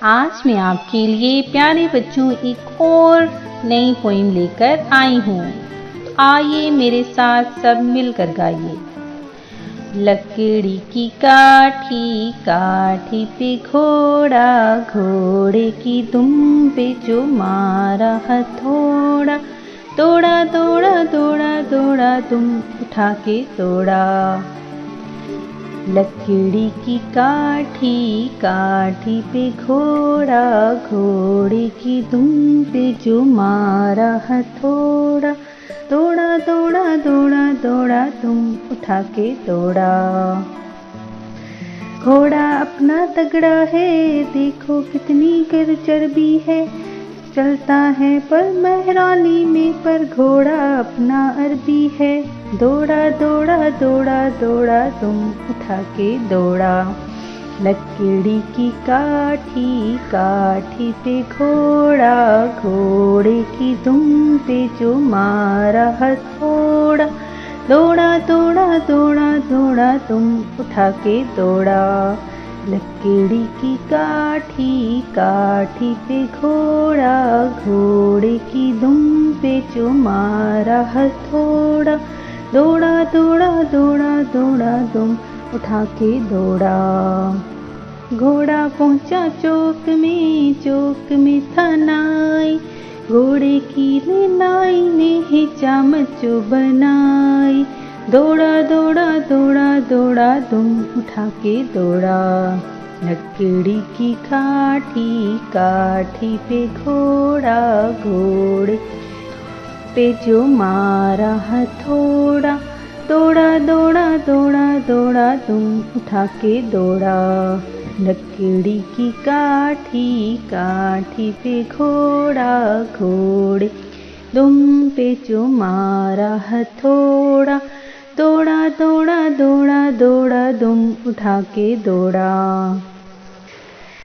आज मैं आपके लिए प्यारे बच्चों एक और नई पोइम लेकर आई हूँ। आइए मेरे साथ सब मिलकर गाइए। लकड़ी की काठी काठी पे घोड़ा, घोड़े की दुम पे जो मारा हथौड़ा, दौड़ा दौड़ा दौड़ा दौड़ा दुम उठा के दौड़ा। लकड़ी की काठी काठी पे घोड़ा, घोड़े की दुम पे जो मारा हथौड़ा, दौड़ा दौड़ा दौड़ा दौड़ा तुम उठा के दौड़ा। घोड़ा अपना तगड़ा है, देखो कितनी कर चर्बी है, चलता है पर मेहराली में, पर घोड़ा अपना अरबी है, दौड़ा दौड़ा दौड़ा दौड़ा तुम उठा के दौड़ा। लकड़ी की काठी काठी पे घोड़ा, घोड़े की दुम पे जो मारा हथौड़ा, दौड़ा दौड़ा दौड़ा दौड़ा तुम उठा के दौड़ा। लकड़ी की काठी काठी पे घोड़ा, घोड़े की दुम पे जो मारा हथौड़ा, दौड़ा दौड़ा दौड़ा दौड़ा तुम उठा के दौड़ा। घोड़ा पहुंचा चौक में था नाई, घोड़े की नाई ने ही चामचो बनाई, दौड़ा दौड़ा दौड़ा दौड़ा तुम उठा के दौड़ा। लकड़ी की काठी काठी पे घोड़ा, घोड़े पे जो मारा हथौड़ा, दौड़ा दौड़ा दौड़ा दौड़ा तुम उठा के दौड़ा। लकड़ी की काठी काठी पे घोड़ा, घोड़े दुम पे जो मारा हथौड़ा, दौड़ा दौड़ा दौड़ा दौड़ा दुम उठा के दौड़ा।